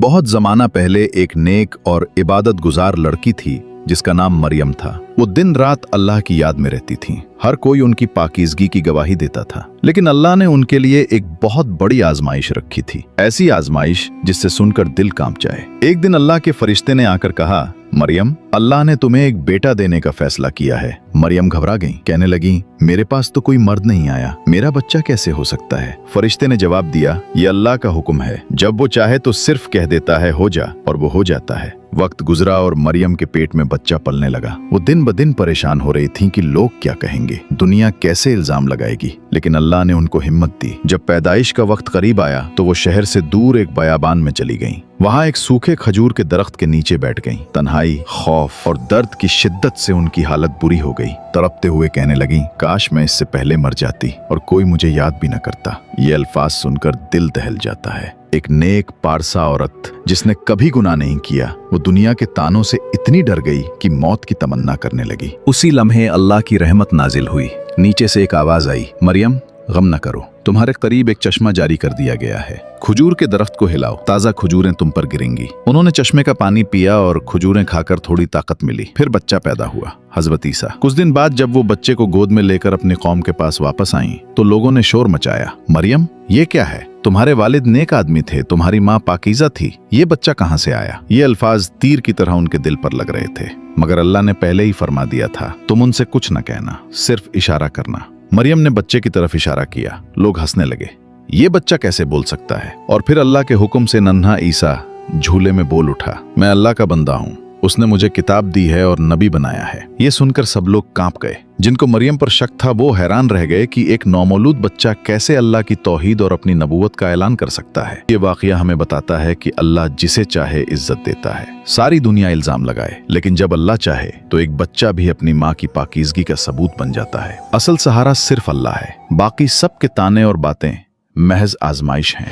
बहुत जमाना पहले एक नेक और इबादत गुजार लड़की थी जिसका नाम मरियम था। वो दिन रात अल्लाह की याद में रहती थी। हर कोई उनकी पाकीज़गी की गवाही देता था, लेकिन अल्लाह ने उनके लिए एक बहुत बड़ी आजमाइश रखी थी। ऐसी आजमाइश जिससे सुनकर दिल कांप जाए। एक दिन अल्लाह के फरिश्ते ने आकर कहा, मरियम, अल्लाह ने तुम्हें एक बेटा देने का फैसला किया है। मरियम घबरा गई, कहने लगी, मेरे पास तो कोई मर्द नहीं आया, मेरा बच्चा कैसे हो सकता है? फरिश्ते ने जवाब दिया, ये अल्लाह का हुक्म है, जब वो चाहे तो सिर्फ कह देता है हो जा, और वो हो जाता है। वक्त गुजरा और मरियम के पेट में बच्चा पलने लगा। वो दिन ब दिन परेशान हो रही थी कि लोग क्या कहेंगे, दुनिया कैसे इल्जाम लगाएगी, लेकिन अल्लाह ने उनको हिम्मत दी। जब पैदाइश का वक्त करीब आया तो वो शहर से दूर एक बयाबान में चली गईं। वहां एक सूखे खजूर के दरख्त के नीचे बैठ गईं। तन्हाई, खौफ और दर्द की शिद्दत से उनकी हालत बुरी हो गई। तड़पते हुए कहने लगी, काश मैं इससे पहले मर जाती और कोई मुझे याद भी न करता। ये अल्फाज सुनकर दिल दहल जाता है। एक नेक पारसा औरत जिसने कभी गुनाह नहीं किया, वो दुनिया के तानों से इतनी डर गई कि मौत की तमन्ना करने लगी। उसी लम्हे अल्लाह की रहमत नाजिल हुई। नीचे से एक आवाज आई, मरियम, गम न करो, तुम्हारे करीब एक चश्मा जारी कर दिया गया है। खजूर के दरख्त को हिलाओ, ताज़ा खजूरें तुम पर गिरेंगी। उन्होंने चश्मे का पानी पिया और खजूरें खाकर थोड़ी ताकत मिली। फिर बच्चा पैदा हुआ, हज़रत ईसा। कुछ दिन बाद जब वो बच्चे को गोद में लेकर अपनी कौम के पास वापस आईं, तो लोगों ने शोर मचाया, मरियम, ये क्या है? तुम्हारे वालिद नेक आदमी थे, तुम्हारी माँ पाकीज़ा थी, ये बच्चा कहाँ से आया? ये अल्फाज तीर की तरह उनके दिल पर लग रहे थे, मगर अल्लाह ने पहले ही फरमा दिया था, तुम उनसे कुछ न कहना, सिर्फ इशारा करना। मरियम ने बच्चे की तरफ इशारा किया। लोग हंसने लगे, ये बच्चा कैसे बोल सकता है? और फिर अल्लाह के हुक्म से नन्हा ईसा झूले में बोल उठा, मैं अल्लाह का बंदा हूँ, उसने मुझे किताब दी है और नबी बनाया है। ये सुनकर सब लोग कांप गए। जिनको मरियम पर शक था वो हैरान रह गए कि एक नौमौलूद बच्चा कैसे अल्लाह की तौहीद और अपनी नबूवत का ऐलान कर सकता है। ये वाकया हमें बताता है कि अल्लाह जिसे चाहे इज्जत देता है। सारी दुनिया इल्जाम लगाए, लेकिन जब अल्लाह चाहे तो एक बच्चा भी अपनी माँ की पाकीज़गी का सबूत बन जाता है। असल सहारा सिर्फ अल्लाह है, बाकी सब के ताने और बातें महज आजमाइश हैं।